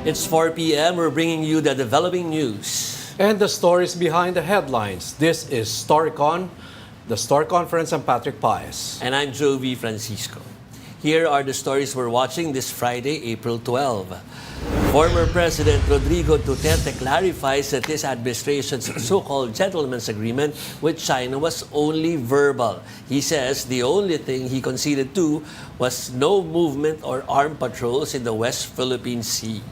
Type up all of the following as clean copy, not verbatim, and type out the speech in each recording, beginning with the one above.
It's 4 p.m. We're bringing you the developing news. And the stories behind the headlines. This is Storycon, the Story Conference. I'm Patrick Paez. And I'm Jove Francisco. Here are the stories we're watching this Friday, April 12. Former President Rodrigo Duterte clarifies that his administration's so-called gentleman's agreement with China was only verbal. He says the only thing he conceded to was no movement or armed patrols in the West Philippine Sea.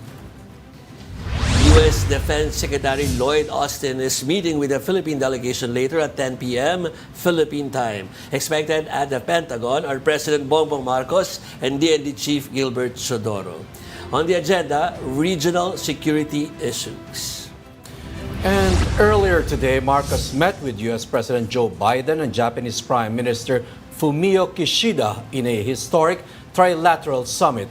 U.S. Defense Secretary Lloyd Austin is meeting with the Philippine delegation later at 10 p.m. Philippine time. Expected at the Pentagon are President Bongbong Marcos and DND Chief Gilbert Chodoro. On the agenda, regional security issues. And earlier today, Marcos met with U.S. President Joe Biden and Japanese Prime Minister Fumio Kishida in a historic trilateral summit.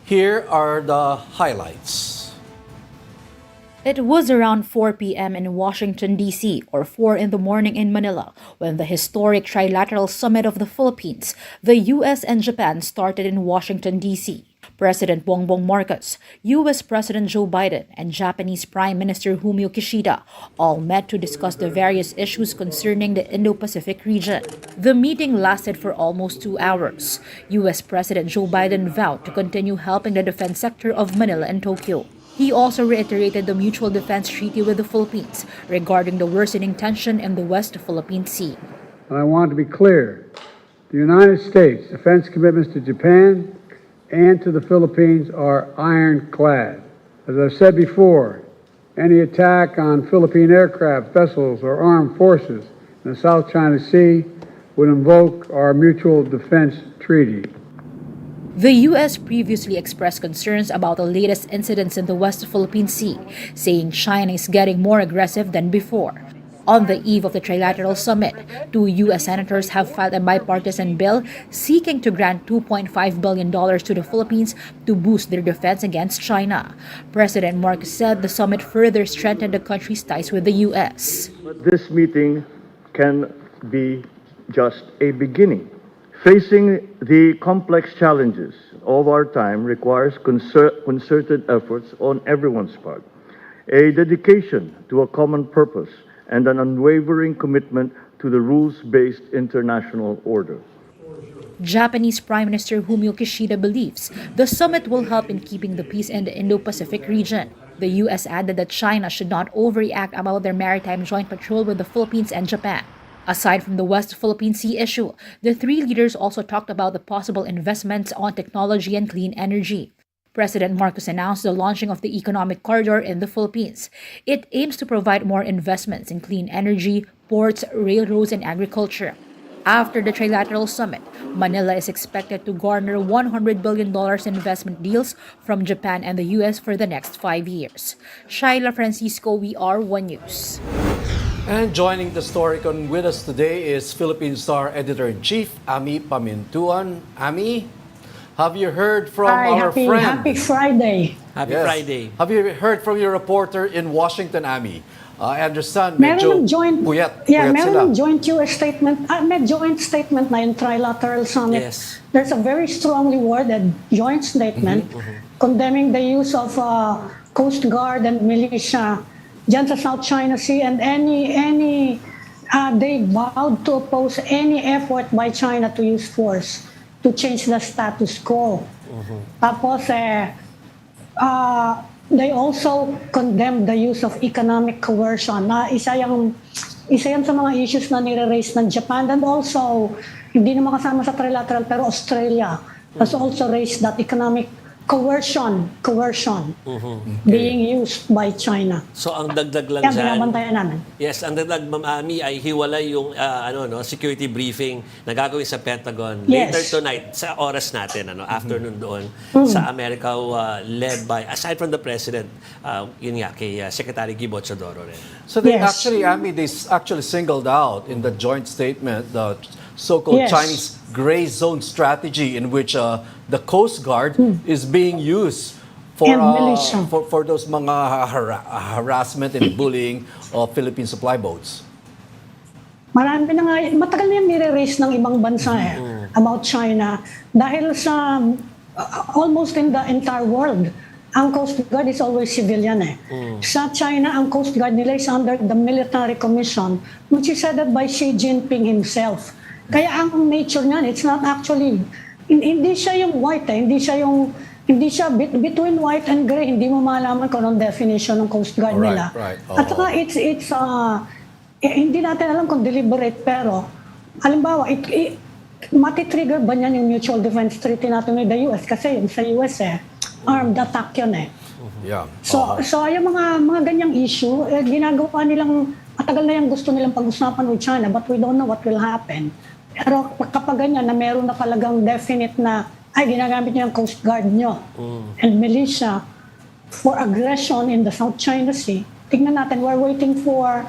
Here are the highlights. It was around 4 p.m. in Washington, D.C., or 4 in the morning in Manila, when the historic trilateral summit of the Philippines, the U.S. and Japan started in Washington, D.C. President Bongbong Marcos, U.S. President Joe Biden, and Japanese Prime Minister Fumio Kishida all met to discuss the various issues concerning the Indo-Pacific region. The meeting lasted for almost 2 hours. U.S. President Joe Biden vowed to continue helping the defense sector of Manila and Tokyo. He also reiterated the mutual defense treaty with the Philippines regarding the worsening tension in the West Philippine Sea. And I want to be clear, the United States defense commitments to Japan and to the Philippines are ironclad. As I've said before, any attack on Philippine aircraft, vessels, or armed forces in the South China Sea would invoke our mutual defense treaty. The U.S. previously expressed concerns about the latest incidents in the West Philippine Sea, saying China is getting more aggressive than before. On the eve of the trilateral summit, 2 U.S. senators have filed a bipartisan bill seeking to grant $2.5 billion to the Philippines to boost their defense against China. President Marcos said the summit further strengthened the country's ties with the U.S. This meeting can be just a beginning. Facing the complex challenges of our time requires concerted efforts on everyone's part, a dedication to a common purpose, and an unwavering commitment to the rules-based international order. Japanese Prime Minister Fumio Kishida believes the summit will help in keeping the peace in the Indo-Pacific region. The U.S. added that China should not overreact about their maritime joint patrol with the Philippines and Japan. Aside from the West Philippine Sea issue, the 3 leaders also talked about the possible investments on technology and clean energy. President Marcos announced the launching of the Economic Corridor in the Philippines. It aims to provide more investments in clean energy, ports, railroads, and agriculture. After the trilateral summit, Manila is expected to garner $100 billion in investment deals from Japan and the U.S. for the next 5 years. Shaila Francisco, VR1 News. And joining the Storycon with us today is Philippine Star Editor-in-Chief, Ami Pamintuan. Ami, have you heard from our friend? Happy Friday. Happy Friday. Have you heard from your reporter in Washington, Ami? I understand Meron medyo ng joint, puyat meron sila. ng joint US statement, may joint statement na yung trilateral summit. Yes. There's a very strongly worded joint statement condemning the use of Coast Guard and militia dyan sa South China Sea, and they vowed to oppose any effort by China to use force to change the status quo. Tapos, they also condemned the use of economic coercion. Isa yan sa mga issues na nire-raise ng Japan, and also, hindi naman kasama sa trilateral, pero Australia has also raised that economic coercion being used by China. So ang dagdag lang Kaya dyan, binabantayan namin. yes, ang dagdag, Ma'am Ami, ay hiwalay yung security briefing na gagawin sa Pentagon Yes. later tonight sa oras natin, afternoon doon sa America, led by, aside from the President, yun nga, kay Secretary Gilbert Chodoro rin. So they Yes. actually, Ami, they actually singled out in the joint statement the so-called Yes. Chinese gray zone strategy in which the Coast Guard is being used for And militia. for those mga harassment and bullying of Philippine supply boats. Marami na nga, matagal na yung nire-raise ng ibang bansa about China. Dahil sa almost in the entire world, ang Coast Guard is always civilian Sa China, ang Coast Guard nila is under the military commission, which is headed by Xi Jinping himself. Kaya ang nature niyan, it's not actually, hindi siya yung white hindi siya between white and gray, hindi mo malaman kung anong definition ng Coast Guard nila. Right. At saka hindi natin alam kung deliberate, pero halimbawa, matitrigger ba niyan yung Mutual Defense Treaty natin with the US? Kasi yung sa US armed attack yun Yeah. So yung mga ganyang issue, ginagawa nilang, matagal na yung gusto nilang pag-usapan with China, but we don't know what will happen. Pero kapag ganyan na meron na talagang definite na, ginagamit niyo yung Coast Guard nyo and militia for aggression in the South China Sea, tignan natin, we're waiting for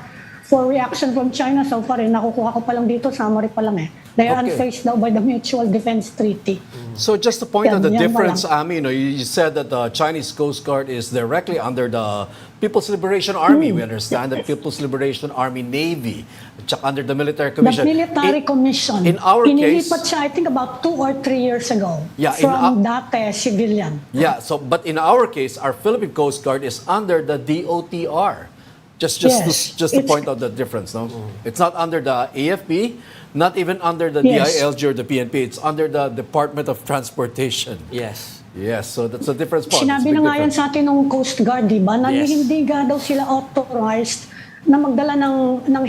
reaction from China. So far, nakukuha ko pa lang dito, summary pa lang They are unfazed now by the Mutual Defense Treaty. So just to point out the Yan difference, lang. Ami, you said that the Chinese Coast Guard is directly under the People's Liberation Army. We understand that People's Liberation Army Navy, tsaka under the Military The Commission. Military Commission. In our case, Inilipat siya, I think about 2 or 3 years ago. Yeah, from dati civilian. yeah. So, but in our case, our Philippine Coast Guard is under the DOTR. Just to point out the difference, no? It's not under the AFP, not even under the DILG or the PNP. It's under the Department of Transportation. Yes. Yes, so that's a difference part. Sinabi na nga yan sa atin ng Coast Guard, di ba? Na Yes. hindi nga daw sila authorized na magdala ng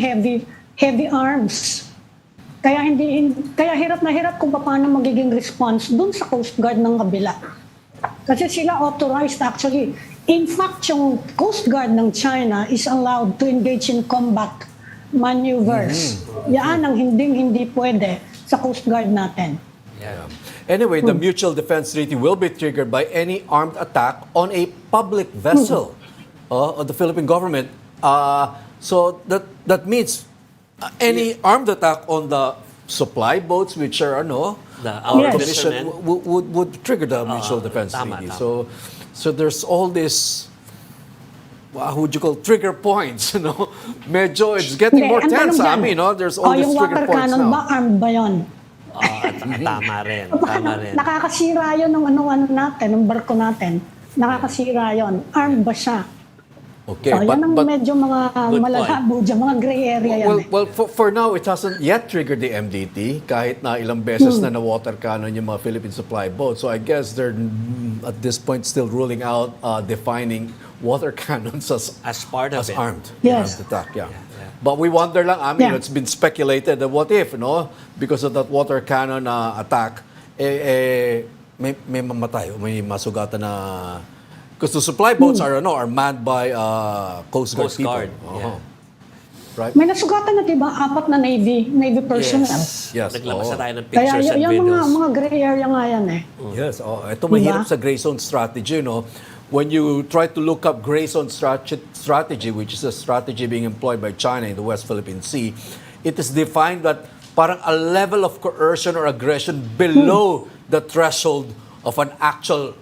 heavy arms. Kaya hirap na hirap kung paano magiging response dun sa Coast Guard ng kabila. Kasi sila authorized actually. In fact, yung Coast Guard ng China is allowed to engage in combat maneuvers. Yan ang hindi pwede sa Coast Guard natin. Yeah. Anyway, the Mutual Defense Treaty will be triggered by any armed attack on a public vessel of the Philippine government. So that means any armed attack on the supply boats, which are our Yes. commission, fishermen. would trigger the Mutual Defense tama, Treaty. tama. So there's all this. What would you call trigger points? Medyo it's getting more Ang tense. tanong I mean, dyan, there's all these yung trigger water points cannon ba, now. armed ba yun? Tama rin. Nakakasira yun ng ano natin, ng barko natin. Nakakasira yun. Armed ba siya? Okay, So, yan ang medyo mga Good malalabo dyan, mga gray area yan. Well, for now, it hasn't yet triggered the MDT kahit na ilang beses na water cannon yung mga Philippine supply boats. So I guess they're at this point still ruling out defining water cannons as part of it. armed. Yes. Armed attack, yeah. But we wonder lang, I mean, Yeah. it's been speculated that what if, because of that water cannon attack, may mamatay o may masugatan na. Because the supply boats are manned by Coast Guard Coast people. Guard, Uh-huh. Right? May nasugatan na diba, 4 na Navy personnel. Yes, Naglabas na tayo ng Kaya pictures and yung videos. mga gray area nga yan Yes, ito mahirap Diba? sa gray zone strategy, When you try to look up gray zone strategy, which is a strategy being employed by China in the West Philippine Sea, it is defined that parang a level of coercion or aggression below the threshold of an actual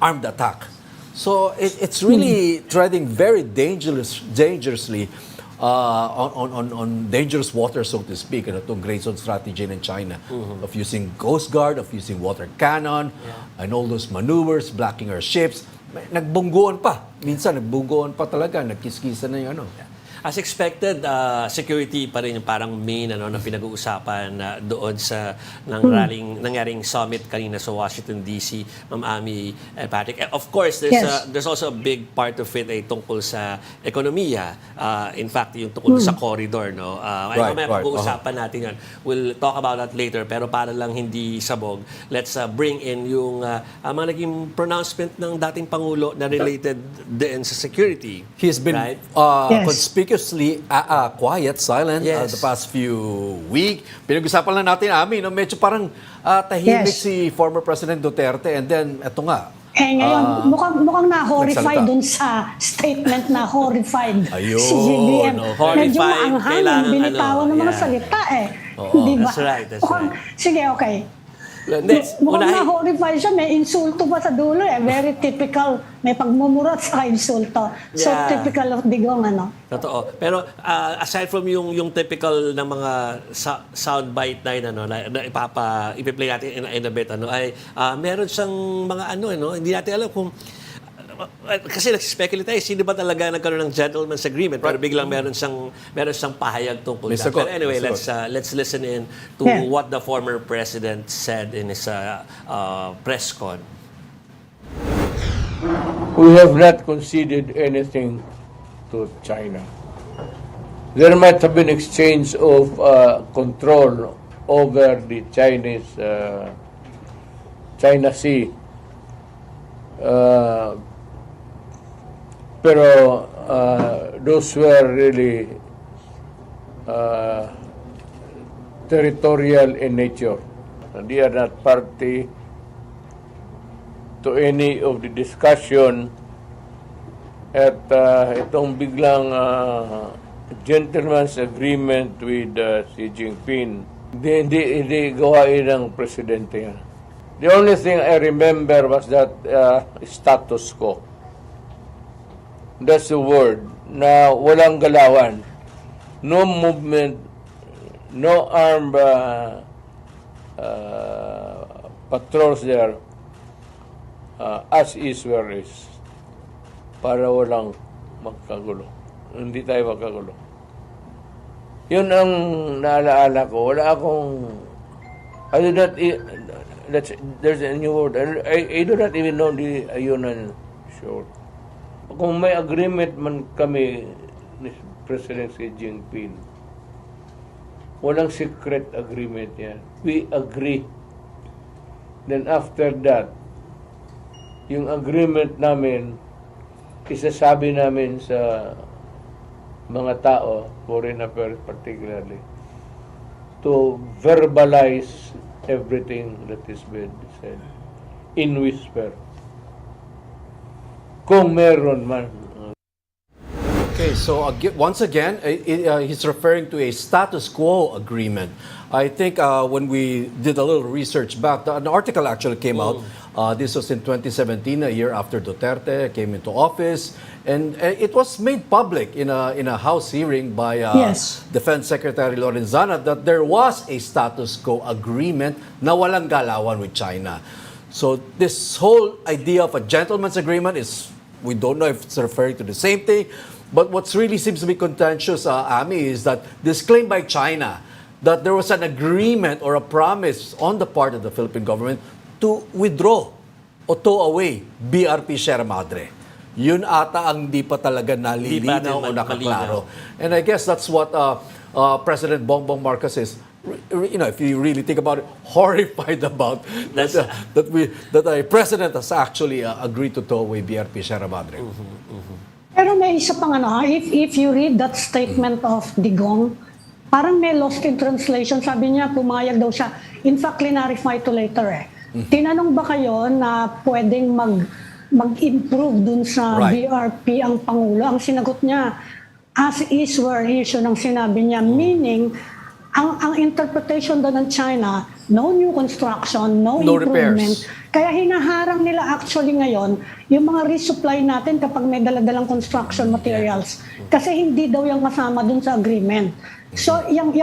armed attack. So it's really treading very dangerously on dangerous water, so to speak, itong gray zone strategy ng China of using Coast Guard, of using water cannon, and all those maneuvers, blocking our ships. Nagbungguan pa. Minsan, nagbungguan pa talaga. Nagkiskisan na yung As expected, security pa rin yung parang main na pinag-uusapan doon sa nangyaring summit kanina sa Washington DC, Ma'am Ami and Patrick. Of course, there's also a big part of it ay tungkol sa ekonomiya. In fact, yung tungkol sa corridor, Mamaya pag-uusapan natin yan. We'll talk about that later, pero para lang hindi sabog, let's bring in yung mga naging pronouncement ng dating Pangulo na related din sa security. He's been right? conspicuously quiet, silent the past few weeks. Pinag-usapan lang natin, medyo parang tahimik si former President Duterte, and then eto nga. Ngayon, mukhang na-horrified nagsalita. dun sa statement na horrified Ayun, si BBM. Medyo horrified, maanghang, kailangan binitawan ng mga salita Oo, Di ba? that's right. Sige, okay. Mukhang na-horrify siya, may insulto pa sa dulo eh. Very typical, may pagmumura at saka insulto. So Yeah. typical of Digong, ano. Totoo. Pero aside from yung typical na mga soundbite na yun, ano, na ipi-play natin in a bit, ano, ay meron siyang mga ano, hindi natin alam kung kasi nag-speculate tayo, sino ba talaga nagkaroon ng gentleman's agreement, pero biglang meron siyang pahayag tungkol dyan. But anyway, let's listen in to what the former president said in his press con. We have not conceded anything to China. There might have been exchange of control over the China Sea. Pero those were really territorial in nature. They are not party to any of the discussion at itong biglang gentleman's agreement with Xi Jinping. Hindi gawain ng presidente yan. The only thing I remember was that status quo. That's the word, na walang galawan. No movement, no armed patrols there, as is where is. Para walang magkagulo. Hindi tayo magkagulo. Yun ang naalaala ko. Wala akong... I do not... There's a new word. I do not even know the ayunan short. Kung may agreement man kami ni President Xi Jinping, walang secret agreement yan. We agree. Then after that, yung agreement namin, isasabi namin sa mga tao, foreign affairs particularly, to verbalize everything that is being said in whisper. Kung meron man. Okay, so once again, he's referring to a status quo agreement. I think when we did a little research back, an article actually came out. This was in 2017, a year after Duterte came into office, and it was made public in a House hearing by Defense Secretary Lorenzana that there was a status quo agreement na walang galawan with China. So this whole idea of a gentleman's agreement is, we don't know if it's referring to the same thing, but what really seems to be contentious, Ami, is that this claim by China that there was an agreement or a promise on the part of the Philippine government to withdraw o tow away BRP Sierra Madre. Yun ata ang di pa talaga nalilinaw o nakaklaro. And I guess that's what President Bongbong Marcos is, if you really think about it, horrified about that a president has actually agreed to tow away BRP Sierra Madre. Pero may isa pang if you read that statement of Digong, parang may lost in translation. Sabi niya, pumayag daw siya. In fact, clarify to later Tinanong ba kayo na pwedeng mag-improve dun sa BRP ang Pangulo? Ang sinagot niya, as is where is, yun ang sinabi niya. Meaning, ang interpretation doon ng China, no new construction, no improvement. Repairs. Kaya hinaharang nila actually ngayon yung mga resupply natin kapag may daladalang construction materials. Kasi hindi daw yung kasama dun sa agreement. So, yung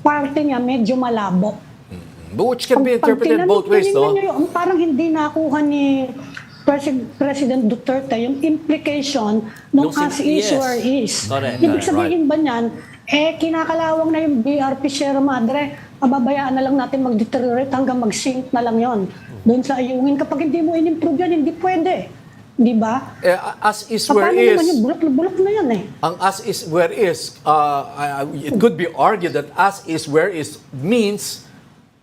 parte niya medyo malabo. But which can be interpreted both ways, no? Parang hindi nakuha ni President Duterte yung implication ng as is where is. Correct. Ibig sabihin ba niyan, kinakalawang na yung BRP Sierra Madre, pababayaan na lang natin mag-deteriorate hanggang mag-sink na lang yon. Doon sa ayungin, kapag hindi mo in-improve yan, hindi pwede. Di ba? As is where Paano is... naman yung bulok na yan Ang as is where is, it could be argued that as is where is means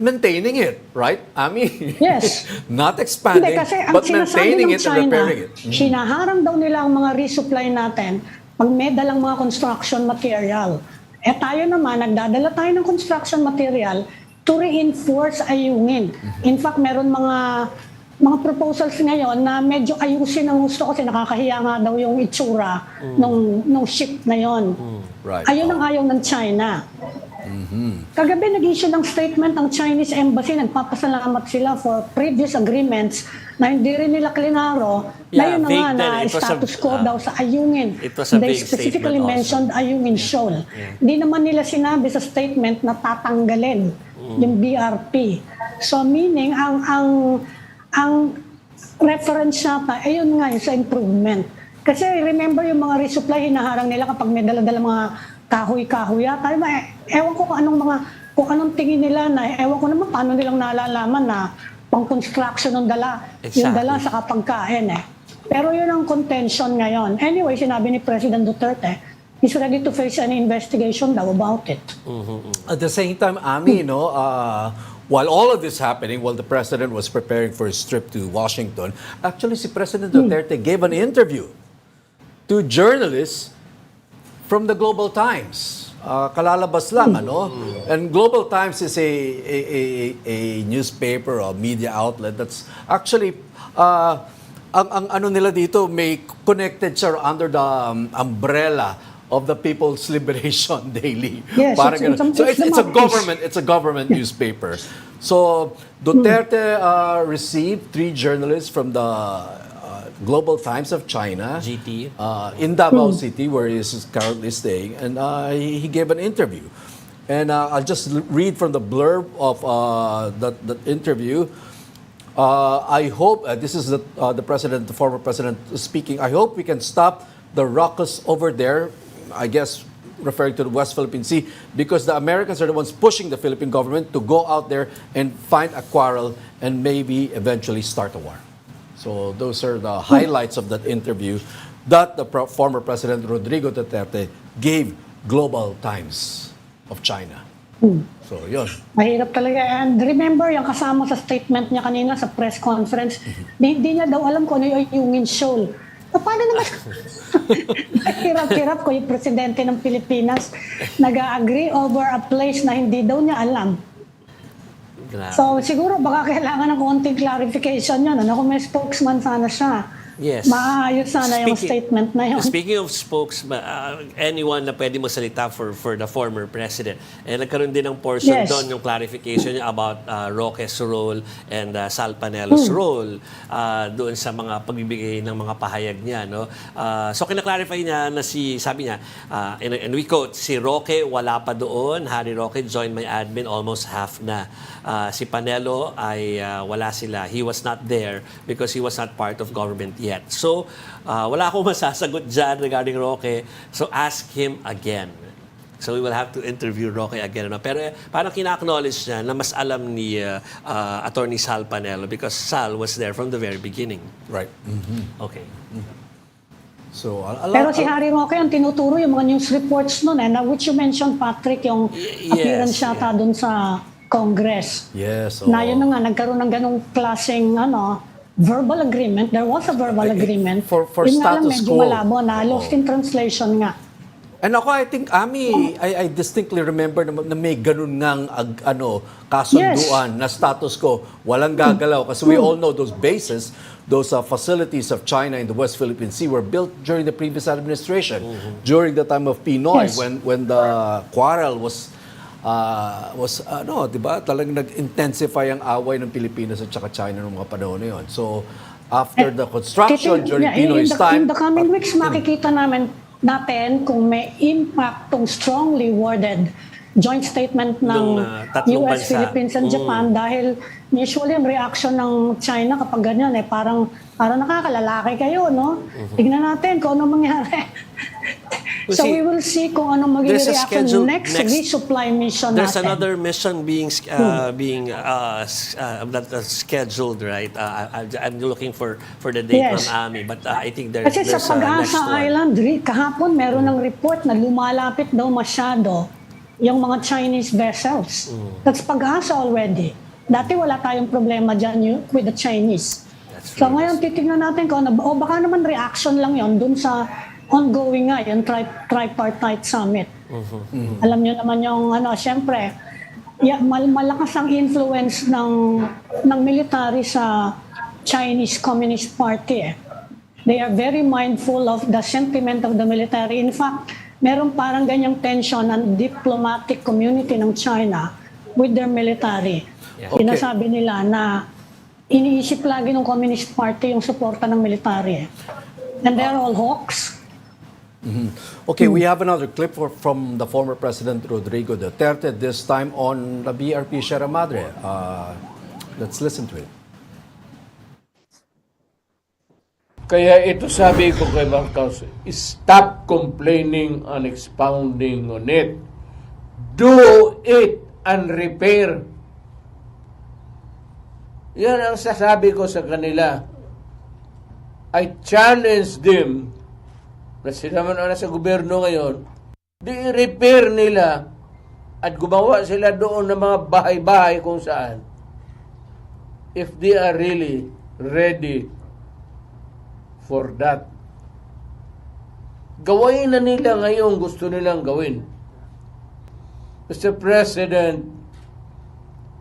maintaining it, right? I mean, yes. not expanding, kasi ang but sinasabi maintaining ng it China, and repairing it. Sinaharang daw nila ang mga resupply natin pag may dalang mga construction material. Tayo naman, nagdadala tayo ng construction material to reinforce ayungin. In fact, meron mga proposals ngayon na medyo ayusin ang gusto kasi nakakahiya nga daw yung itsura nung ship na yon. Right. Ayun ang ayaw ng China. Kagabi nag-issue ng statement ng Chinese Embassy, nagpapasalamat sila for previous agreements na hindi rin nila klinaro na Yeah, yun na vague nga din. na It was status a- quo daw sa Ayungin. it was a They vague specifically statement also. mentioned Ayungin Shoal. Hindi naman nila sinabi sa statement na tatanggalin yung BRP. So meaning, ang reference yata, ayun nga yun sa improvement. Kasi remember yung mga resupply, hinaharang nila kapag may dala-dala mga kahoy-kahoy yata. Ewan ko kung anong tingin nila na, ewan ko naman paano nilang nalalaman na pang-construction ng dala, yung dala Exactly. sa kapagkain Pero yun ang contention ngayon. Anyway, sinabi ni President Duterte, he's ready to face an investigation daw about it. At the same time, Ami, while all of this happening, while the president was preparing for his trip to Washington, actually si President Duterte gave an interview to journalists from the Global Times. Kalalabas lang, And Global Times is a newspaper or media outlet that's actually ang ano nila dito may connected siya under the umbrella of the People's Liberation Daily. Yes, Parang it's ganun. So the mouthpiece. it's a government newspaper. So Duterte received 3 journalists from the Global Times of China, GT. in Davao City, where he is currently staying, and he gave an interview. And I'll just read from the blurb of that interview. I hope this is the president, the former president speaking. I hope we can stop the ruckus over there. I guess referring to the West Philippine Sea, because the Americans are the ones pushing the Philippine government to go out there and find a quarrel and maybe eventually start a war. So those are the highlights of that interview that the former President Rodrigo Duterte gave Global Times of China. So yun. Mahirap talaga. And remember, yung kasama sa statement niya kanina sa press conference, di niya daw alam kung ano yung Ayungin Shoal. Paano naman? Hirap-hirap ko yung presidente ng Pilipinas nag-agree over a place na hindi daw niya alam. Grabe. So siguro baka kailangan ng konting clarification yun. Kung may spokesman sana siya, Yes. maayos sana yung Speaking- statement na yun. Speaking of spokesman, anyone na pwede magsalita for the former president. Nagkaroon din ng portion Yes. doon, yung clarification niya about Roque's role and Sal Panelo's role doon sa mga pagbibigay ng mga pahayag niya. No? So kinaklarify niya na sabi niya, and we quote, si Roque wala pa doon, Harry Roque joined my admin almost half na. Si Panelo ay wala sila. He was not there because he was not part of government yet. So, wala akong masasagot dyan regarding Roque. So, ask him again. So, we will have to interview Roque again. Pero parang kina-acknowledge niya na mas alam ni Attorney Sal Panelo because Sal was there from the very beginning. Right. Okay. So Pero si Harry Roque, ang tinuturo yung mga news reports nun, na which you mentioned, Patrick, yung appearance yes, yata dun sa Congress. Yes. Na yun na nga, nagkaroon ng ganong klaseng verbal agreement. There was a verbal agreement. for Yun nga lang, status medyo quo. malabo na lost in translation nga. And ako, I think, Ami, I distinctly remember na may ganun ngang kasunduan na status quo. Walang gagalaw. Kasi we all know those bases, those facilities of China in the West Philippine Sea were built during the previous administration, during the time of Pinoy, Yes. when the quarrel was di ba? Talagang nag-intensify ang away ng Pilipinas at saka China noong mga panahon na yun. So, after the construction during Pinoy's time, In the coming weeks, makikita natin kung may impact tong strongly worded joint statement ng tatlong US, bansa. Philippines, and Japan dahil usually ang reaction ng China kapag ganyan parang nakakalalaki kayo, no? Tignan natin kung ano mangyari. Well, So see, we will see kung anong magiging there's a reaction scheduled next resupply mission There's natin. another mission being scheduled, right? I'm looking for the date Yes. from Ami, but I think Kasi sa there's a next Pag-asa one. Island, kahapon meron ng report na lumalapit daw masyado yung mga Chinese vessels. That's Pag-asa already. Dati wala tayong problema dyan with the Chinese. That's So true. ngayon titignan natin kung baka naman reaction lang yon dun sa ongoing nga, yung tripartite summit. Alam nyo naman yung syempre, malakas ang influence ng military sa Chinese Communist Party. They are very mindful of the sentiment of the military. In fact, meron parang ganyang tension ng diplomatic community ng China with their military. Yeah. Okay. Sinasabi nila na iniisip lagi ng Communist Party yung suporta ng military. And they're all hawks. Okay, we have another clip from the former President Rodrigo Duterte, this time on the BRP Sierra Madre. Let's listen to it. Kaya ito sabi ko kay Marcos, stop complaining and expounding on it. Do it and repair. Yan ang sasabi ko sa kanila. I challenge them na sila man ang nasa gobyerno ngayon, di-repair nila at gumawa sila doon ng mga bahay-bahay kung saan. If they are really ready for that. Gawain na nila ngayon gusto nilang gawin. Mr. President,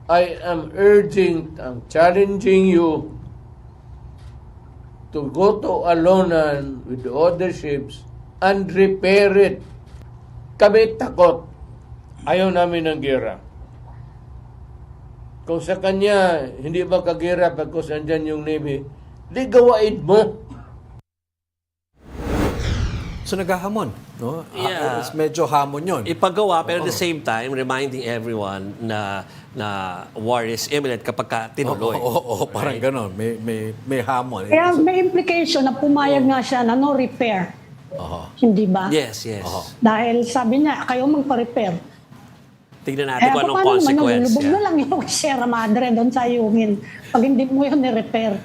I'm challenging you to go to Alonan with the other ships and repair it. Kami takot. Ayaw namin ng gera. Kung sa kanya, hindi ba kagera pagkos andyan yung Navy, di gawain mo. So naghahamon, no? Yeah. Medyo hamon yun. Ipagawa, pero at the same time, reminding everyone na war is imminent kapag ka tinuloy. Oo, parang ganon. May hamon. Kaya may implication na pumayag nga siya na no repair. Hindi ba? Yes. Dahil sabi niya, kayo magpa-repair. Tignan natin kung anong consequence. Lulubog na lang yung Sierra Madre doon sa Yungin pag hindi mo yun ni-repair.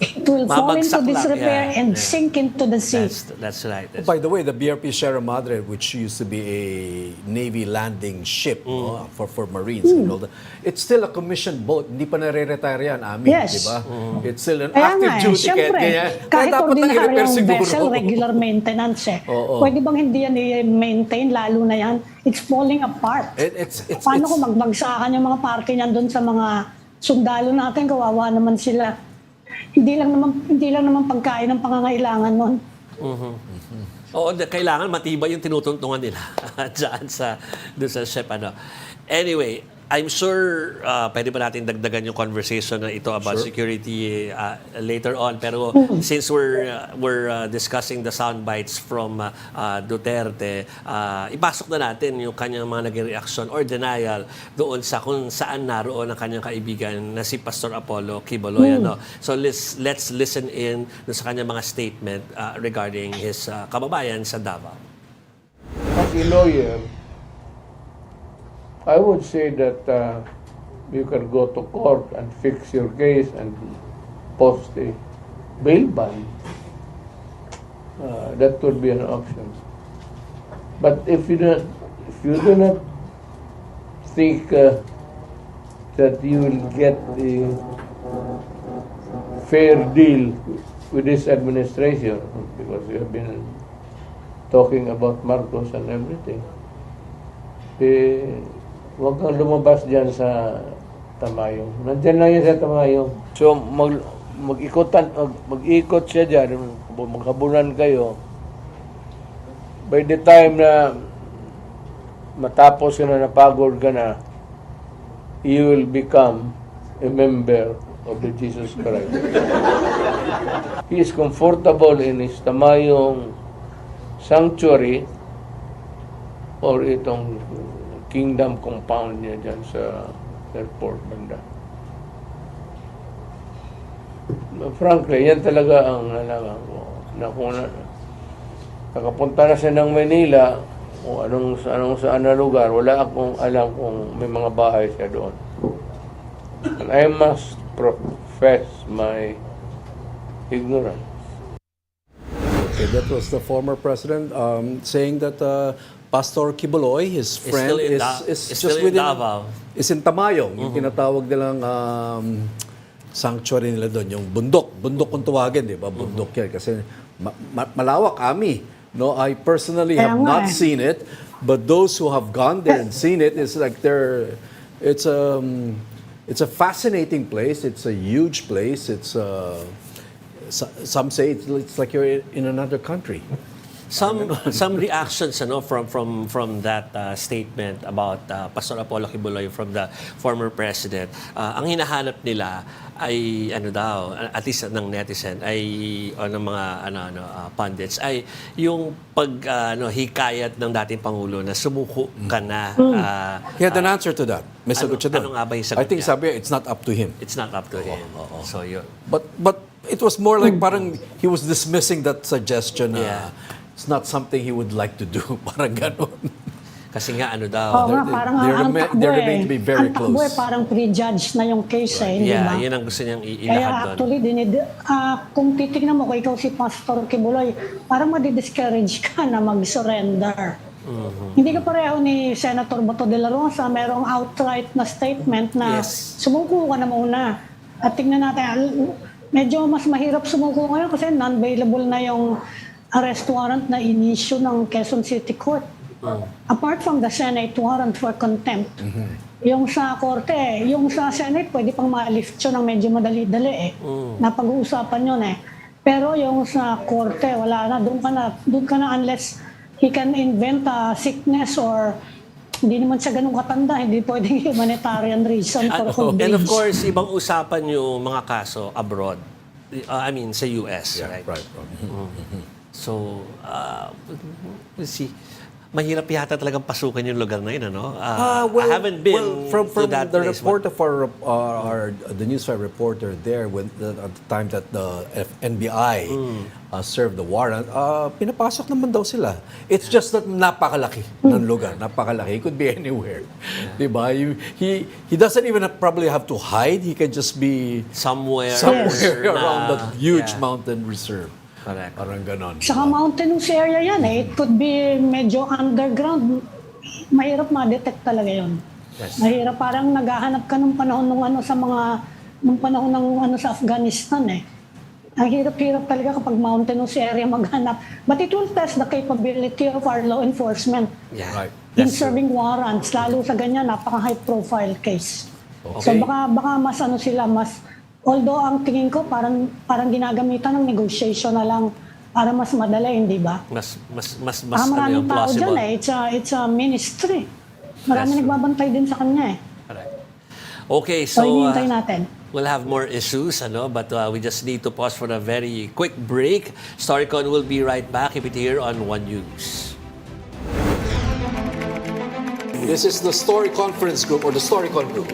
It will fall into Mabagsak disrepair lang. and sink into the sea. That's right. By the way, the BRP Sierra Madre, which used to be a Navy landing ship no, for Marines, and all that, it's still a commissioned boat. Hindi pa nare-retire yan, Ami. Yes. Diba? It's still an Kaya active nga, duty. siyempre, kahit dapat nang i-repair ordinaryong siguro. vessel, regular maintenance Oo. Pwede bang hindi yan i-maintain, lalo na yan? It's falling apart. Paano kung magbagsakan yung mga parte niyan doon sa mga sundalo natin, kawawa naman sila. Hindi lang naman pagkain ang pangangailangan nun. Oo, kailangan matibay yung tinutuntungan nila dyan doon sa ship. Anyway, I'm sure pwede pa natin dagdagan yung conversation na ito about security later on. Pero since we're discussing the sound bites from Duterte, ipasok na natin yung kanyang mga naging reaction or denial doon sa kung saan naroon ang kanyang kaibigan na si Pastor Apollo Quiboloy. So let's listen in doon sa kanyang mga statement regarding his kababayan sa Davao. As a lawyer, I would say that you can go to court and fix your case and post a bail bond. That would be an option. But if you do not think that you will get a fair deal with this administration, because you have been talking about Marcos and everything, huwag kang lumabas dyan sa Tamayong. Nandyan lang yan sa Tamayong. So, mag-ikot siya dyan, magkabulan kayo. By the time na matapos ka na, napagod ka na, you will become a member of the Jesus Christ. He is comfortable in his Tamayong sanctuary or itong kingdom compound niya dyan sa airport banda. Frankly, yan talaga ang nalaman ko. Na kung nakapunta na siya ng Manila, o saan na lugar, wala akong alam kung may mga bahay siya doon. And I must profess my ignorance. Okay, that was the former president saying that Pastor Quiboloy, his friend, is still just in within Davao. Is in Tamayong, yung tinatawag nilang sanctuary nila doon, yung bundok kung tawagin, di ba? Bundok yan kasi malawak, Ami. No, I personally have not seen it, but those who have gone there and seen it, it's like it's a fascinating place. It's a huge place. It's some say it's like you're in another country. Some reactions from that statement about Pastor Apollo Kibuloy from the former president. Ang hinahanap nila ay at least ng netizen ay o ng mga pundits ay yung hikayat ng dating pangulo na sumuko ka na. He had an answer to that. May sagot siya doon. ano nga ba yung sagot I think niya? sabi, it's not up to him. It's not up to him. So yun. But it was more like parang he was dismissing that suggestion. Yeah. It's not something he would like to do. Parang ganon. Kasi nga Oo daw. nga, parang they remain to be very ang takbo close. parang prejudged na yung case hindi ba? Yeah, yun ang gusto niyang Kaya ilahad doon. actually, kung titignan mo, kung ikaw si Pastor Kibuloy, parang madi-discourage ka na mag-surrender. Hindi ka pareho ni Senator Bato de la Rosa, merong outright na statement na Yes. sumuko ka na muna. At tingnan natin, medyo mas mahirap sumuko ngayon kasi non-bailable na yung arrest warrant na in-issue ng Quezon City Court. Apart from the Senate warrant for contempt, yung sa Korte, yung sa Senate, pwede pang ma-lift yun ng medyo madali-dali Napag-uusapan yun Pero yung sa Korte, wala na. Doon ka na unless he can invent a sickness or hindi naman siya ganun katanda, hindi pwedeng humanitarian reason for And of bridge. course, ibang usapan yung mga kaso abroad. I mean, sa US, right? Right. So, we'll see. Mahirap yata talagang pasukan yung lugar na yun, I haven't been from to that the place. report of the News 5 reporter there at the time that the NBI served the warrant, pinapasok naman daw sila. It's just that napakalaki ng lugar, napakalaki. It could be anywhere, diba? He doesn't even probably have to hide. He can just be somewhere around that huge mountain reserve. Correct. Parang ganon. Saka mountainous area yan It could be medyo underground. Mahirap ma-detect talaga yun. Yes. Mahirap, parang naghahanap ka nung panahon nung panahon ng sa Afghanistan Ang hirap-hirap talaga kapag mountainous area maghanap. But it will test the capability of our law enforcement Yeah. Right. in That's true. serving warrants, lalo sa ganyan, napaka-high profile case. So Okay. baka mas although ang tingin ko parang ginagamitan ng negotiation na lang para mas madali, hindi ba? Mas Maraming yung tao plausible. dyan It's a ministry. Maraming That's true. nagbabantay din sa kanya Correct. Okay, So, so hinihintay natin. we'll have more issues, but we just need to pause for a very quick break. Storycon will be right back. Keep it here on One News. This is the Story Conference Group or the Storycon Group.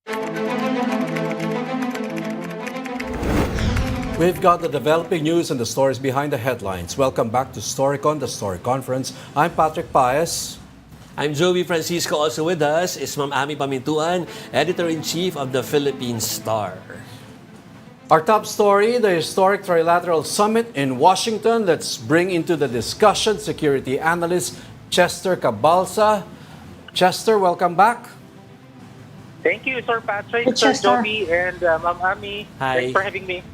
We've got the developing news and the stories behind the headlines. Welcome back to Storycon, the Story Conference. I'm Patrick Paez. I'm Joey Francisco. Also with us is Ma'am Ami Pamintuan, Editor-in-Chief of the Philippine Star. Our top story, the historic Trilateral Summit in Washington. Let's bring into the discussion security analyst Chester Cabala. Chester, welcome back. Thank you, Sir Patrick, Hey, Sir Chester. Joby, and Ma'am Ami. Hi. Thanks for having me.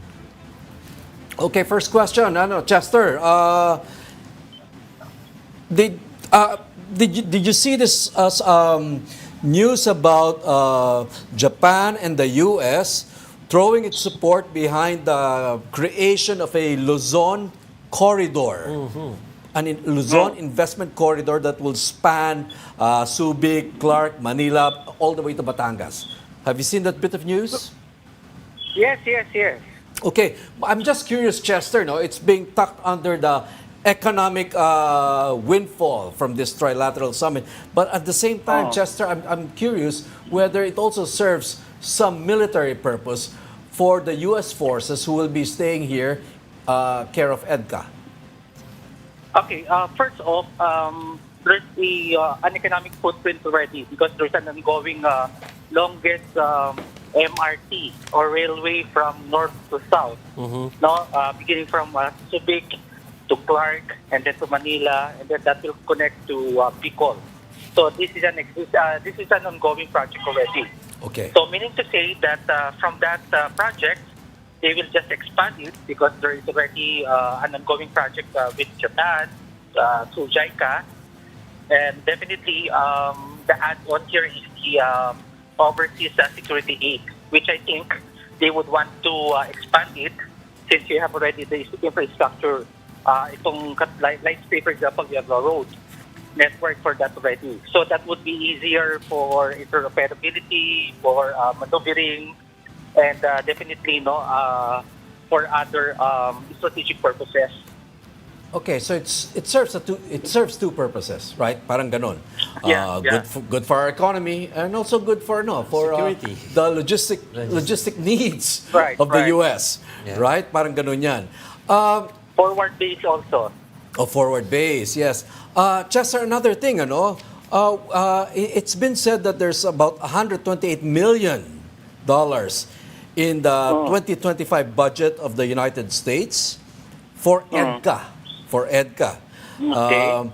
Okay, first question. Chester, did you see this news about Japan and the U.S. throwing its support behind the creation of a Luzon corridor? Luzon investment corridor that will span Subic, Clark, Manila, all the way to Batangas. Have you seen that bit of news? Yes. Okay, I'm just curious, Chester. No, it's being tucked under the economic windfall from this trilateral summit. But at the same time, Chester, I'm curious whether it also serves some military purpose for the U.S. forces who will be staying here, care of EDCA. Okay, first off, there's an economic footprint already because there's an ongoing longest MRT or railway from north to south. No, beginning from Subic to Clark and then to Manila, and then that will connect to Bicol. So this is an ongoing project already. Okay. So meaning to say that from that project, they will just expand it because there is already an ongoing project with Japan through JICA. And definitely the add-on here is the overseas security aid, which I think they would want to expand it since you have already the infrastructure. Like say for example, you have a road network for that already. So that would be easier for interoperability, for maneuvering, and definitely for other strategic purposes. Okay, so it serves two purposes, right? Parang ganon. Yeah. Good for our economy and also good for Security. The logistic needs Right, of the right. US, Yeah. right? Parang ganon yan. Forward base also. Forward base, yes. Chester, another thing, it's been said that there's about $128 million in the 2025 budget of the United States for EDCA. For EDCA. Okay.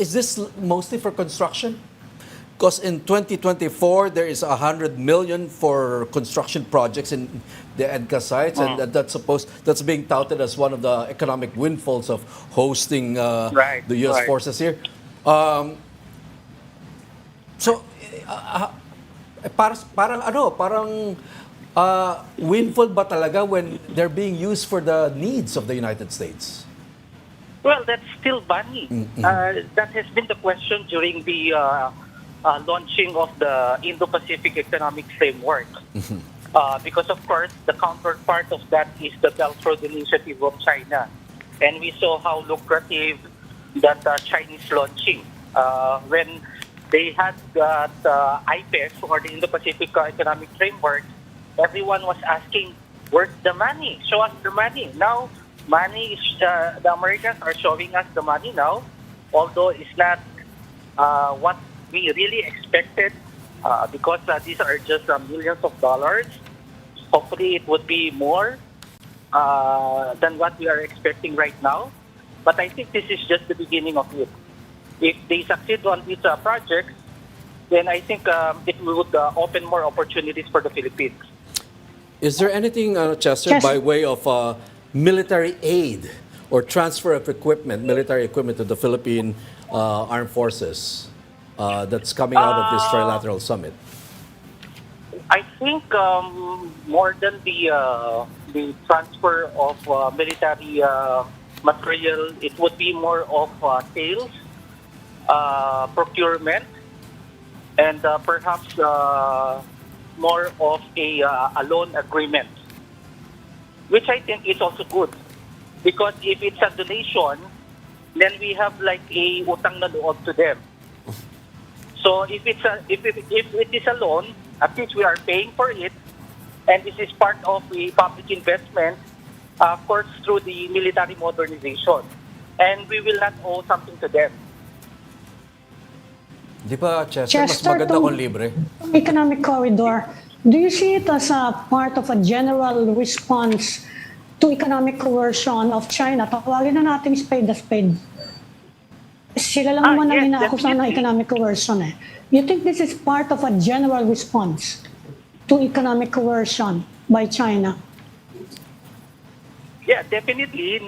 Is this mostly for construction? Because in 2024, there is $100 million for construction projects in the EDCA sites, and that's being touted as one of the economic windfalls of hosting Right, the U.S. right. forces here. Parang windfall ba talaga when they're being used for the needs of the United States? Well, that's still money. That has been the question during the launching of the Indo-Pacific Economic Framework. Because, of course, the counterpart of that is the Belt Road Initiative of China. And we saw how lucrative that Chinese launching. When they had that IPEF, or the Indo-Pacific Economic Framework, everyone was asking, where's the money? Show us the money. Now, money is, the Americans are showing us the money now, although it's not what we really expected because these are just millions of dollars. Hopefully it would be more than what we are expecting right now. But I think this is just the beginning of it. If they succeed on this project, then I think it would open more opportunities for the Philippines. Is there anything, Chester, by way of military aid or transfer of equipment, military equipment to the Philippine armed forces that's coming out of this trilateral summit? I think more than the transfer of military material, it would be more of sales, procurement, and perhaps more of a loan agreement, which I think is also good. Because if it's a donation, then we have like a utang na loob to them. So if it is a loan, At least we are paying for it, and this is part of the public investment, of course, through the military modernization. And we will not owe something to them. Di ba, Chester, mas Chester, maganda to kung libre? economic corridor, do you see it as a part of a general response to economic coercion of China? Tawagin na natin spade a spade. Sila lang naman ang Yes, inaakusahan ng definitely. economic coercion eh. You think this is part of a general response to economic coercion by China? Yeah, definitely.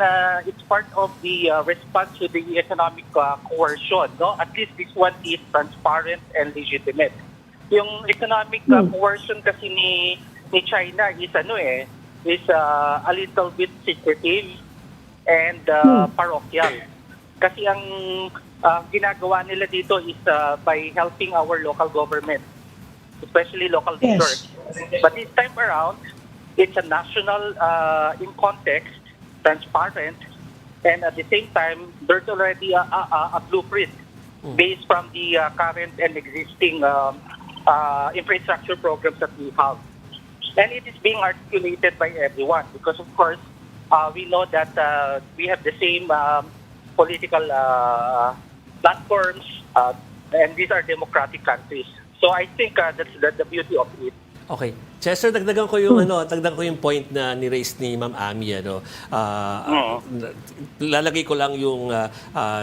It's part of the response to the economic coercion. No, at least this one is transparent and legitimate. Yung economic coercion kasi ni China is a little bit secretive and parochial. Kasi ang ginagawa nila dito is by helping our local government, especially local leaders. But this time around, it's a national in context, transparent, and at the same time, there's already a blueprint based from the current and existing infrastructure programs that we have. And it is being articulated by everyone because, of course, we know that we have the same political platforms, and these are democratic countries. So I think that's the beauty of it. Okay. Chester, dagdagan ko yung point na ni-raise ni Ma'am Ami, lalagay ko lang yung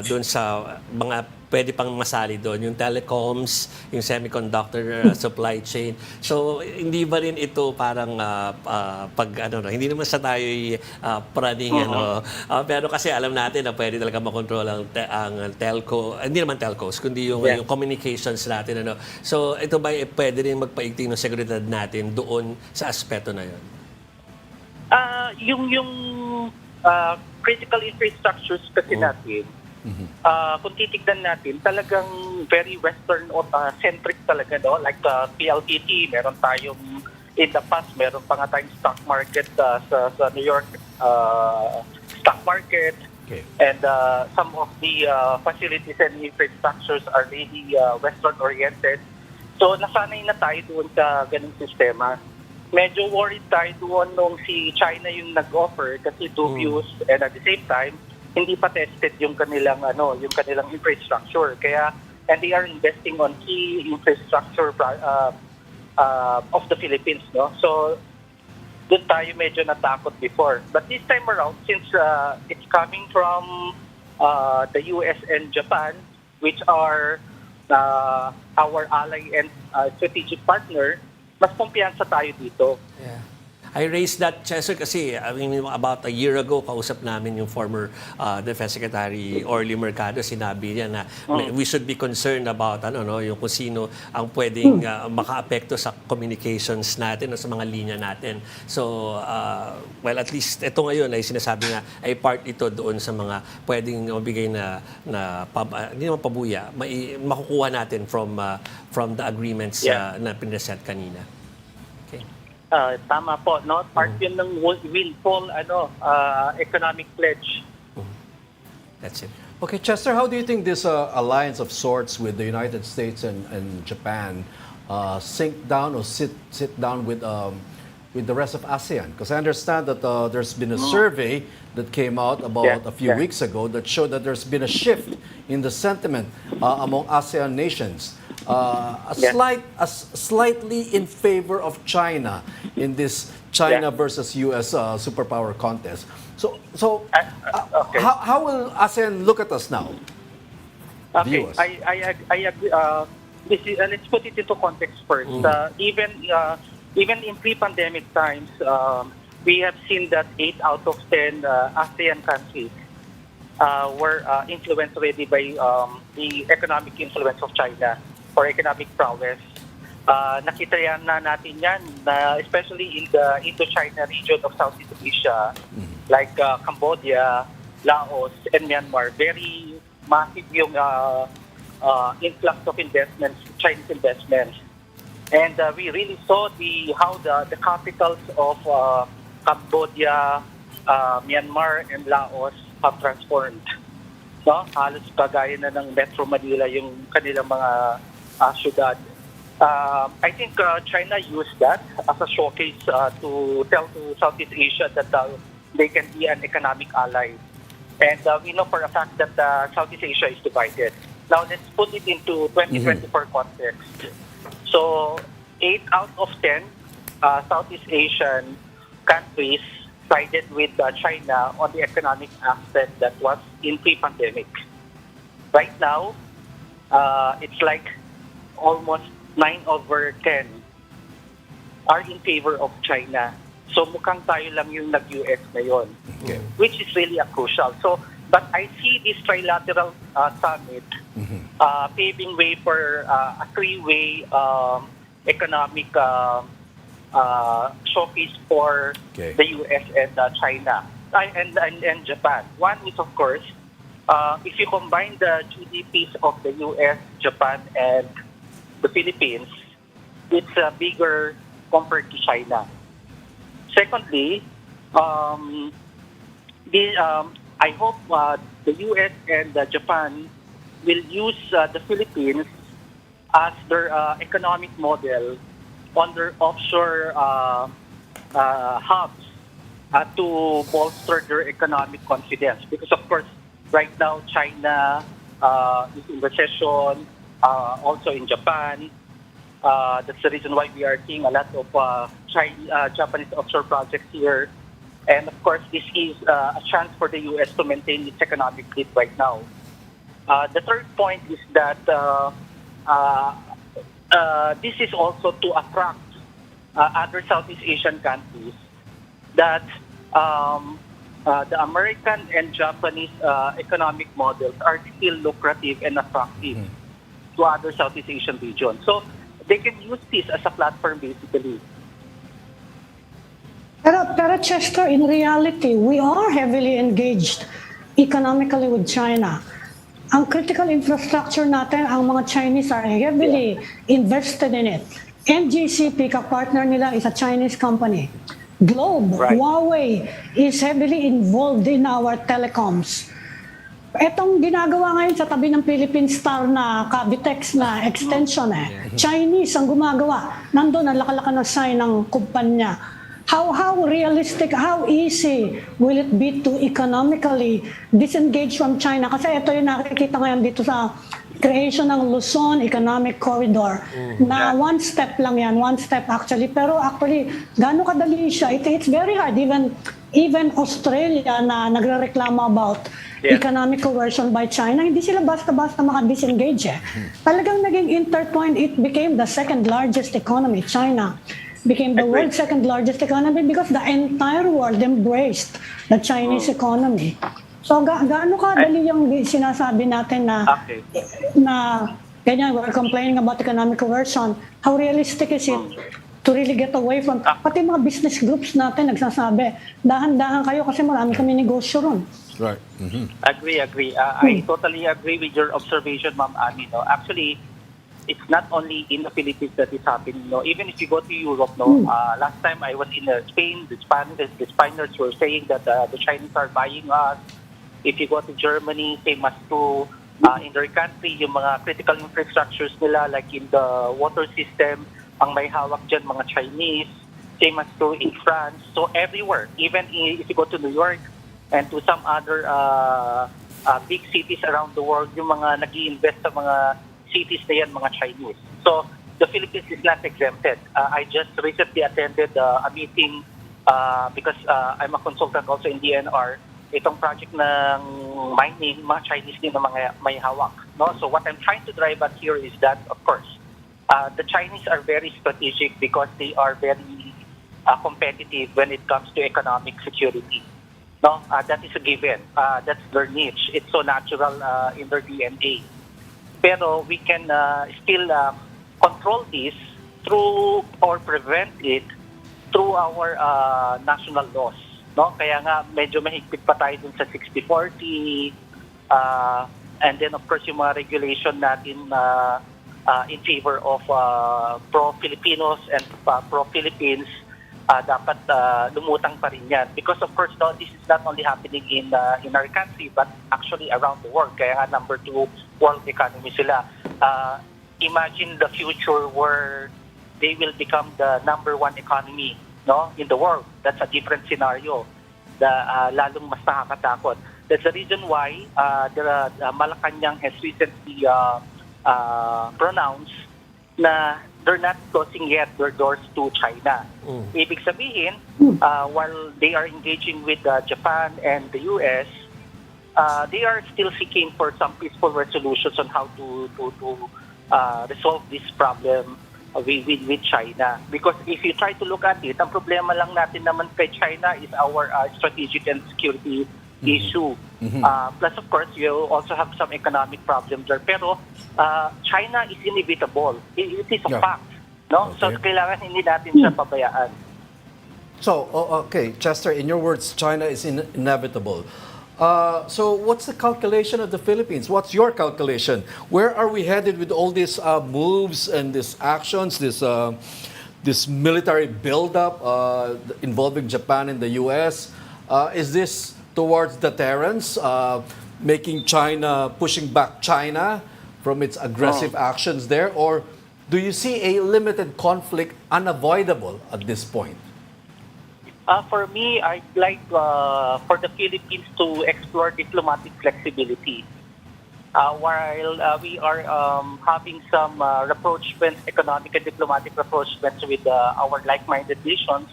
doon sa mga pwede pang masali doon, yung telecoms, yung semiconductor supply chain. So hindi ba rin ito parang hindi naman sa tayo praning pero kasi alam natin na pwede talaga makontrol ang telco, hindi naman telcos, kundi yung communications natin So ito ba pwede rin magpaigting ng seguridad natin doon sa aspeto na yun? Yung critical infrastructures kasi natin, kung titignan natin, talagang very Western centric talaga, no? Like PLDT, meron tayong in the past, meron pa nga tayong stock market sa New York stock market. Okay. And some of the facilities and infrastructures are really Western-oriented. So nasanay na tayo doon sa ganung sistema. Medyo worried tayo doon nung si China yung nag-offer kasi dubious and at the same time, hindi pa tested yung kanilang infrastructure. Kaya and they are investing on key infrastructure of the Philippines, no? So doon tayo medyo natakot before. But this time around, since it's coming from the US and Japan, which are our ally and strategic partner, mas kumpiyansa tayo dito. Yeah. I raised that, Chester, kasi about a year ago, kausap namin yung former Defense Secretary Orly Mercado. Sinabi niya na we should be concerned about yung kung sino ang pwedeng makaapekto sa communications natin o sa mga linya natin. So, well, at least ito ngayon ay sinasabi nga ay part ito doon sa mga pwedeng mabigay hindi naman pabuya, makukuha natin from the agreements na pinreset kanina. Okay. Tama po, no? Part yun ng windfall economic pledge. That's it. Okay, Chester, how do you think this alliance of sorts with the United States and Japan sink down or sit down with the rest of ASEAN? Because I understand that there's been a survey that came out about a few weeks ago that showed that there's been a shift in the sentiment among ASEAN nations. Slightly in favor of China in this China versus U.S. Superpower contest. So Okay. how will ASEAN look at us now? Okay, View us. I agree. Let's put it into context first. Even in pre-pandemic times, we have seen that 8 out of 10 ASEAN countries were influenced already by the economic influence of China or economic prowess. Nakita natin yan, especially in the Indo-China region of Southeast Asia, like Cambodia, Laos, and Myanmar. Very massive yung influx of investments, Chinese investments. And we really saw how the capitals of Cambodia, Myanmar, and Laos have transformed. No? Halos kagaya na ng Metro Manila yung kanilang mga syudad. I think China used that as a showcase to tell to Southeast Asia that they can be an economic ally. And we know for a fact that Southeast Asia is divided. Now let's put it into 2024 context. So 8 out of 10 Southeast Asian countries sided with China on the economic aspect that was in pre-pandemic. Right now, it's like almost 9 over 10 are in favor of China. So mukhang tayo lang yung nag-US ngayon, which is really a crucial. So, but I see this trilateral summit paving way for a three-way economic showcase for the US and China and Japan. One is, of course, if you combine the GDPs of the US, Japan, and the Philippines, it's bigger compared to China. Secondly, I hope the US and Japan will use the Philippines as their economic model on their offshore hubs to bolster their economic confidence. Because, of course, right now, China is in recession, also in Japan. That's the reason why we are seeing a lot of Japanese offshore projects here. And, of course, this is a chance for the U.S. to maintain its economic lead right now. The third point is that this is also to attract other Southeast Asian countries that the American and Japanese economic models are still lucrative and attractive to other Southeast Asian regions. So they can use this as a platform basically. Pero Chester, in reality, we are heavily engaged economically with China. Ang critical infrastructure natin, ang mga Chinese are heavily invested in it. NGCP, ka-partner nila, is a Chinese company. Globe, Huawei, is heavily involved in our telecoms. Etong ginagawa ngayon sa tabi ng Philippine Star na Cavitex na extension Chinese ang gumagawa. Nandun, ang laka-laka na sign ng kumpanya. How realistic, how easy will it be to economically disengage from China? Kasi ito yung nakikita ngayon dito sa creation ng Luzon Economic Corridor na one step lang yan, one step actually. Pero actually, gaano kadali siya? It's very hard. Even Australia na nagre-reklamo about economic coercion by China, hindi sila basta-basta maka-disengage Talagang naging intertwined. It became the second largest economy, China became the world's second largest economy because the entire world embraced the Chinese economy. So gaano kadali yung sinasabi natin na ganyan, we're complaining about economic coercion. How realistic is it to really get away from, pati mga business groups natin nagsasabi, dahan-dahan kayo kasi marami kami negosyo ron. Right. Agree. I totally agree with your observation, Ma'am Ami. No? Actually, it's not only in the Philippines that is happening. No? Even if you go to Europe, last time I was in Spain, the Spaniards were saying that the Chinese are buying us. If you go to Germany, same as to in their country, yung mga critical infrastructures nila, like in the water system, ang may hawak dyan mga Chinese. Same as to in France. So everywhere, even if you go to New York and to some other big cities around the world, yung mga nag-i-invest sa mga cities na yan, mga Chinese. So, the Philippines is not exempted. I just recently attended a meeting because I'm a consultant also in DNR. Itong project ng mining, mga Chinese din na mga may hawak. No? So, what I'm trying to drive at here is that, of course, the Chinese are very strategic because they are very competitive when it comes to economic security. No, that is a given. That's their niche. It's so natural in their DNA. Pero we can still control this through or prevent it through our national laws. No? Kaya nga medyo mahigpit pa tayo dun sa 60-40 and then of course yung mga regulation natin in favor of pro-Filipinos and pro-Philippines dapat lumutang pa rin yan. Because of course, no, this is not only happening in our country, but actually around the world. Kaya nga number 2 world economy sila. imagine the future where they will become the number one economy, no, in the world. That's a different scenario. Lalong mas nakakatakot. That's the reason why Malacanang has recently pronounced na they're not closing yet their doors to China. Ibig sabihin, while they are engaging with Japan and the U.S., they are still seeking for some peaceful resolutions on how to resolve this problem with China. Because if you try to look at it, ang problema lang natin naman kay China is our strategic and security issue. Plus, of course, you also have some economic problems there. Pero China is inevitable. It is a fact. No? So, kailangan hindi natin siya pabayaan. So, okay, Chester, in your words, China is inevitable. So what's the calculation of the Philippines? What's your calculation? Where are we headed with all these moves and these actions, this military buildup involving Japan and the U.S.? Is this towards deterrence, making China, pushing back China from its aggressive actions there? Or do you see a limited conflict unavoidable at this point? For me, I'd like for the Philippines to explore diplomatic flexibility. While we are having some rapprochements, economic and diplomatic rapprochements with our like-minded nations,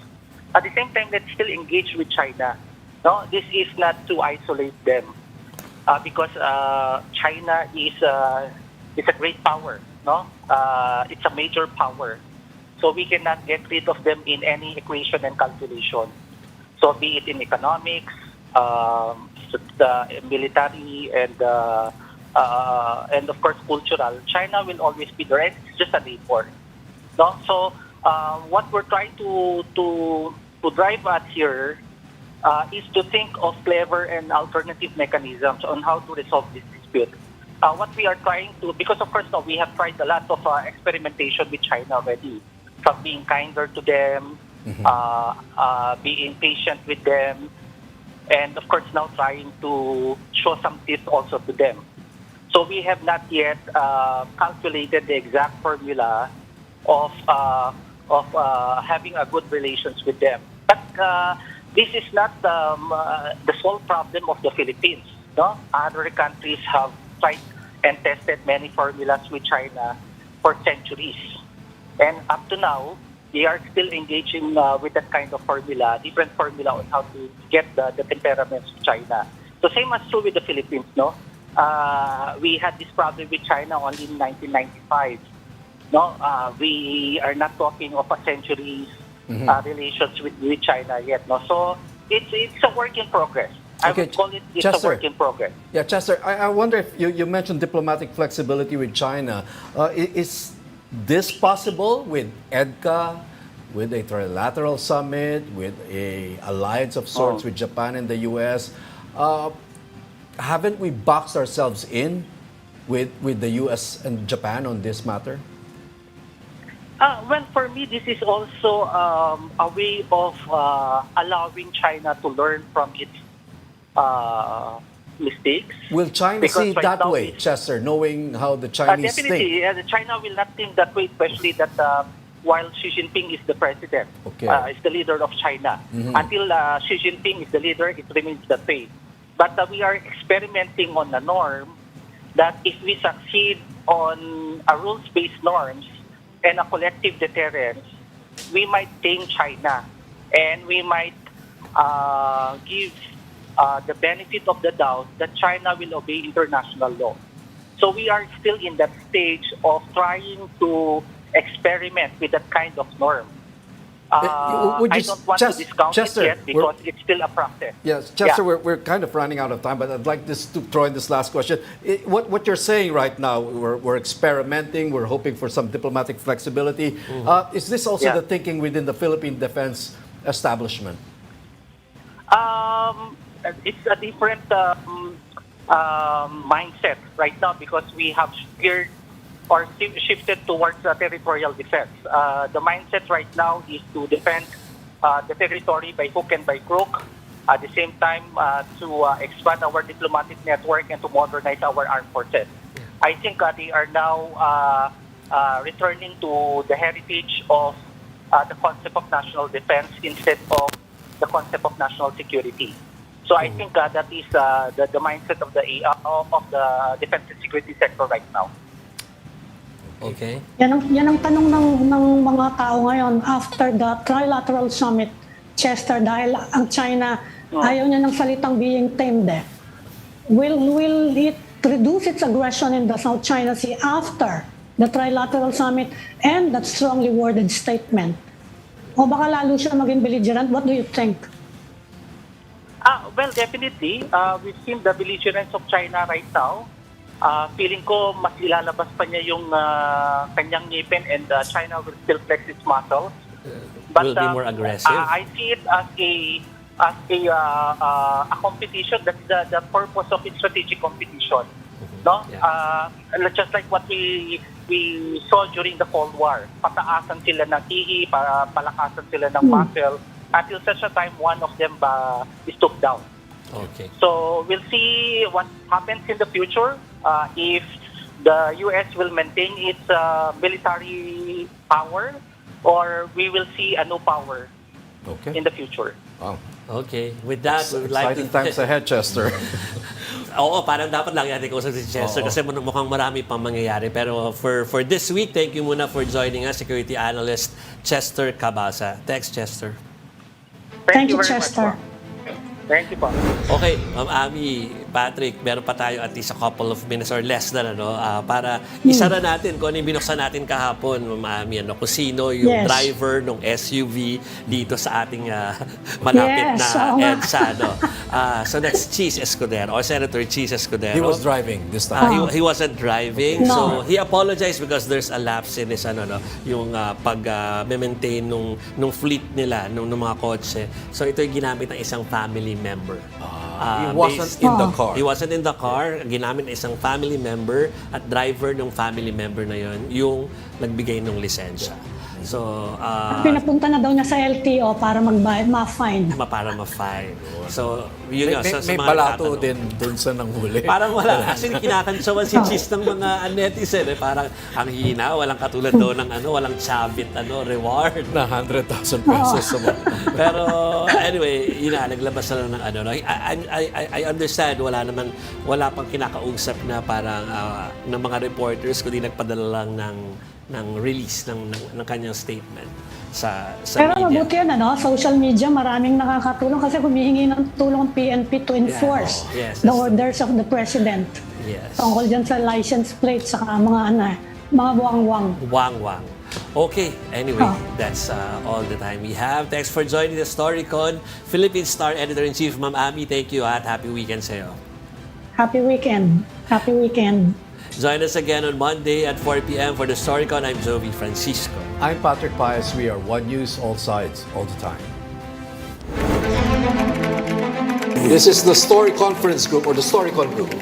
at the same time, let's still engage with China. No, this is not to isolate them, because China is a great power. No, it's a major power. So we cannot get rid of them in any equation and calculation. So be it in economics, the military, and of course cultural, China will always be there. It's just a neighbor. No? So what we're trying to drive at here is to think of clever and alternative mechanisms on how to resolve this dispute. What we are trying to, because of course no, we have tried a lot of experimentation with China already. From being kinder to them, being patient with them, and of course now trying to show some tips also to them. So we have not yet calculated the exact formula of having a good relations with them. But this is not the sole problem of the Philippines. No, other countries have tried and tested many formulas with China for centuries. And up to now, they are still engaging with that kind of formula, different formula on how to get the temperaments of China. So same as true with the Philippines, no? We had this problem with China only in 1995. No, we are not talking of a century's relations with China yet, no? So it's a work in progress. I would call it a work in progress. Yeah, Chester, I wonder if you mentioned diplomatic flexibility with China. Is this possible with EDCA, with a trilateral summit, with a alliance of sorts with Japan and the U.S.? Haven't we boxed ourselves in with the U.S. and Japan on this matter? Well, for me, this is also a way of allowing China to learn from its mistakes. Will China see it that way, Chester, knowing how the Chinese definitely, think? China will not think that way, especially that while Xi Jinping is the president, is the leader of China. Until Xi Jinping is the leader, it remains that way. But we are experimenting on a norm that if we succeed on a rules-based norms and a collective deterrence, we might tame China and we might give the benefit of the doubt that China will obey international law. So we are still in that stage of trying to experiment with that kind of norm. I don't want to discount Chester, it yet because it's still a process. Yes, Chester, we're kind of running out of time, but I'd like to throw in this last question. What you're saying right now, we're experimenting, we're hoping for some diplomatic flexibility. Is this also the thinking within the Philippine defense establishment? It's a different mindset right now because we have steered or shifted towards territorial defense. The mindset right now is to defend the territory by hook and by crook. At the same time, to expand our diplomatic network and to modernize our armed forces. I think they are now returning to the heritage of the concept of national defense instead of the concept of national security. So I think that is the mindset of the defense and security sector right now. Okay. Yan ang tanong ng mga tao ngayon after the trilateral summit, Chester, dahil ang China ayaw niya ng salitang being tamed. Will it reduce its aggression in the South China Sea after the trilateral summit and that strongly worded statement? O baka lalo siya maging belligerent? What do you think? Well, definitely. We've seen the belligerence of China right now. Feeling ko mas ilalabas pa niya yung kanyang ngipin and China will still flex its muscles. Will be more aggressive. I see it as a competition. That's the purpose of its strategic competition. No? Yeah. Just like what we saw during the Cold War. Pataasan sila ng TE, palakasan sila ng muscle until such a time one of them is took down. Okay. So we'll see what happens in the future if the U.S. will maintain its military power or we will see a new power in the future. Wow. Okay. With that, we would like to... Exciting times ahead, Chester. Oo, parang dapat lang natin kausap si Chester kasi mukhang marami pang mangyayari. Pero for this week, thank you muna for joining us, Security Analyst Chester Cabasa. Thanks, Chester. Thank you, very Chester. much, po. Thank you po. Okay, Ma'am Ami, Patrick, meron pa tayo at least a couple of minutes or less na para isara natin kung ano yung binuksan natin kahapon, Ma'am Ami, kung sino yung driver ng SUV dito sa ating malapit na EDSA. So that's Cheese Escudero, or Senator Cheese Escudero. He was driving this time. He wasn't driving, so he apologized because there's a lapse in his yung pag-maintain nung fleet nila, nung mga kotse. So ito yung ginamit ng isang family member. He wasn't in the car. He wasn't in the car. Ginamit ng isang family member at driver ng family member na yon yung nagbigay ng lisensya. So, pinapunta na daw niya sa LTO para magbayad, ma-fine. Para ma-fine. So, yun nga. May balato din dun sa nanghuli. Parang wala. Kasi kinakantsawan si Cheese ng mga netizen. Parang ang hina, walang katulad daw ng walang chabit, reward. Na 100,000 pesos sa mga. Pero anyway, yun na, naglabas na lang ng I understand, wala pang kinakausap na parang ng mga reporters, kundi nagpadala lang ng release ng kanyang statement sa Pero media. mabuti yan, social media, maraming nakakatulong kasi humihingi ng tulong ang PNP to enforce the orders of the President. Yes. Tungkol dyan sa license plate, saka mga buwang-wang. Wang-wang. Okay, anyway, that's all the time we have. Thanks for joining the Storycon. Philippine Star Editor-in-Chief, Ma'am Ami, thank you at happy weekend sa'yo. Happy weekend. Happy weekend. Join us again on Monday at 4 p.m. for the Storycon. I'm Jove Francisco. I'm Patrick Paez. We are One News, all sides, all the time. This is the Story Conference Group or the Storycon Group.